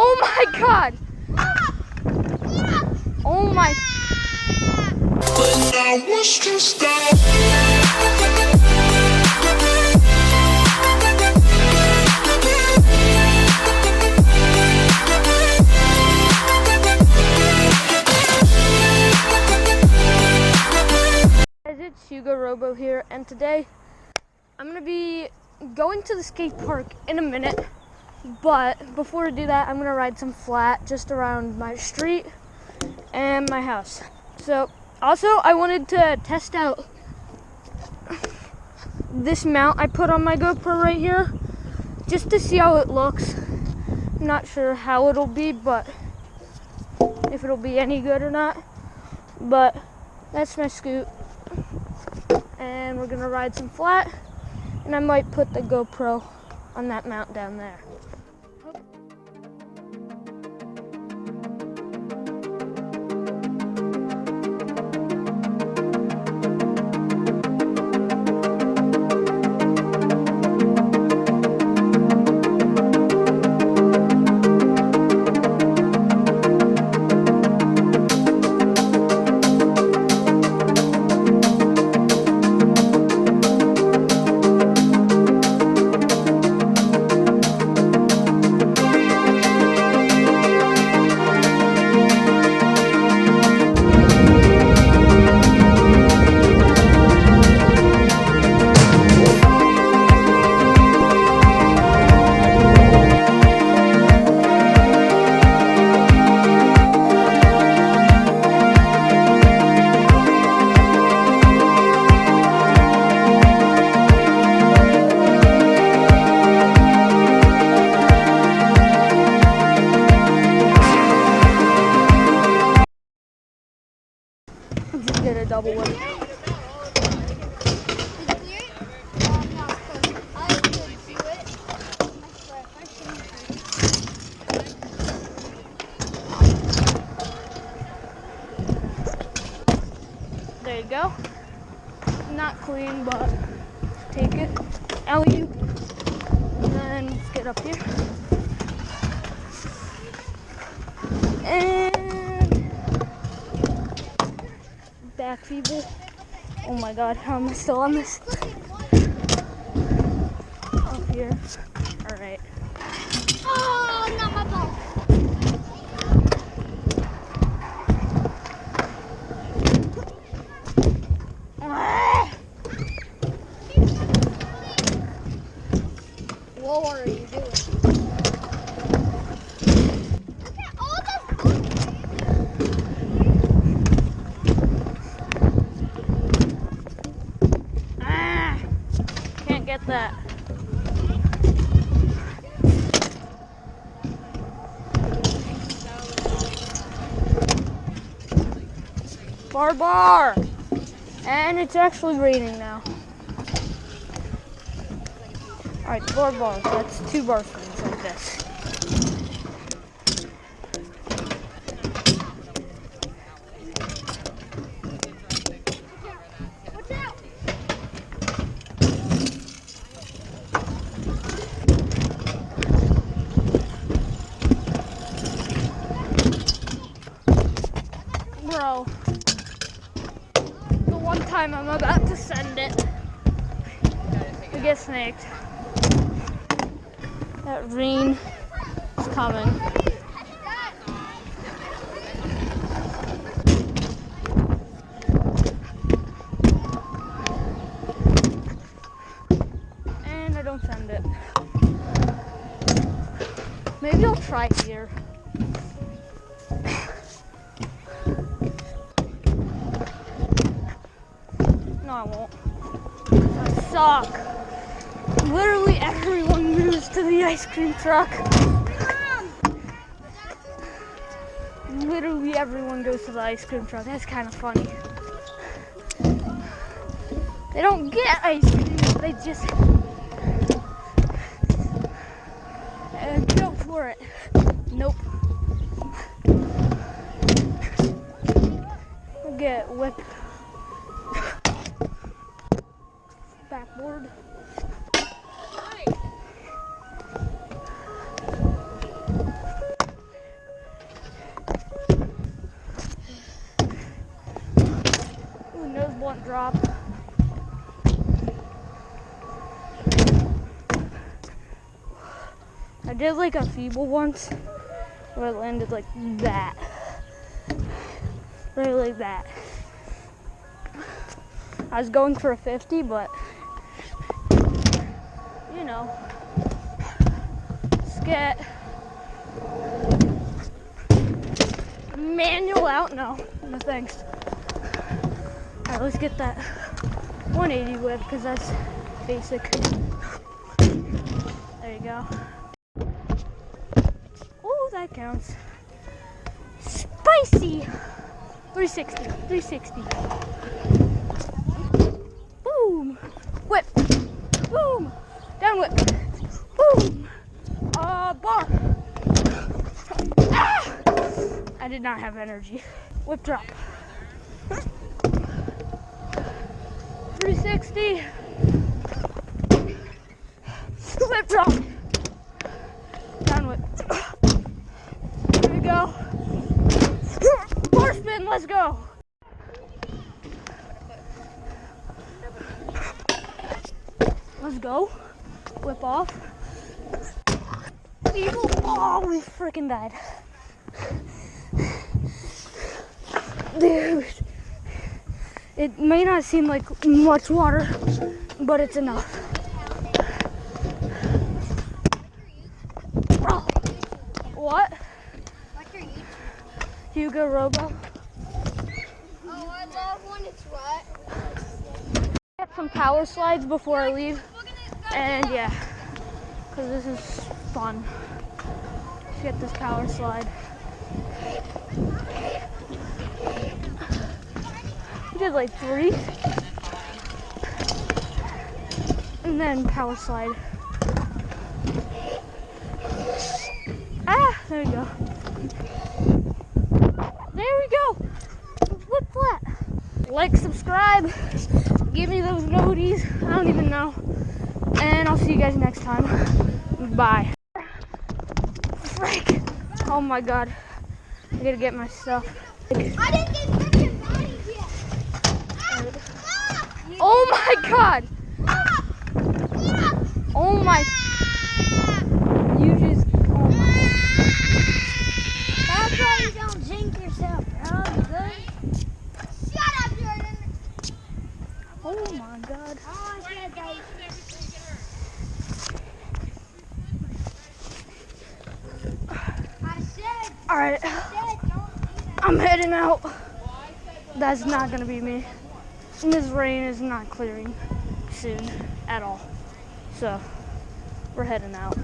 Oh my God! Oh my. Guys, it's Hugo Robo here, and today I'm gonna be going to the skate park in a minute. But before I do that, I'm gonna ride some flat just around my street and my house. So also I wanted to test out this mount I put on my GoPro right here just to see how it looks. I'm not sure how it'll be, but if it'll be any good or not. But that's my scoot, and we're gonna ride some flat, and I might put the GoPro on that mount down there. Just get a double whip. There you go. Not clean, but take it. Alley-oop. And then let's get up here. And back feeble. Oh my God, how am I still on this? Up here. All right. Oh, not my ball. What are you doing? Look at all this. Can't get that. Bar. And it's actually raining now. Alright, 4 bars. That's 2 bar swings like this. Watch out. Bro, the one time I'm about to send it, I get snaked. That rain is coming. And I don't send it. Maybe I'll try here. No, I won't. I suck. Literally everyone moves to the ice cream truck. Literally everyone goes to the ice cream truck. That's kind of funny. They don't get ice cream, they just go for it. Nope. I'll get whipped. Backboard. I did like a feeble once where it landed like that. Right like that. I was going for a 50, but you know, scat. Manual out? No thanks. Alright, let's get that 180 whip because that's basic. There you go. Oh, that counts. Spicy! 360. Boom! Whip! Boom! Down whip! Boom! Bar! Ah! I did not have energy. Whip drop. 360. Whip drop. Down whip. Here we go. Bar spin, let's go. Let's go. Whip off. Evil. Oh, we freaking died. Dude. It may not seem like much water, but it's enough. Oh. What? What's your YouTube? Hugo Robo. Oh, I love when it's wet. Get some power slides before I leave, and yeah, because this is fun. Let's get this power slide. We did like 3, and then power slide. Ah, there we go. There we go. Flip flat. Like, subscribe, give me those noties. I don't even know. And I'll see you guys next time. Bye. Frick. Oh my god. I gotta get my stuff. I didn't get freaking bodies yet. Oh my god. Oh my. You just. Oh my. That's why you don't jinx yourself, bro. You good? Shut up, Jordan. Oh my god. Oh, I said that. Alright. I'm heading out. That's not gonna be me. And this rain is not clearing soon at all. So, we're heading out.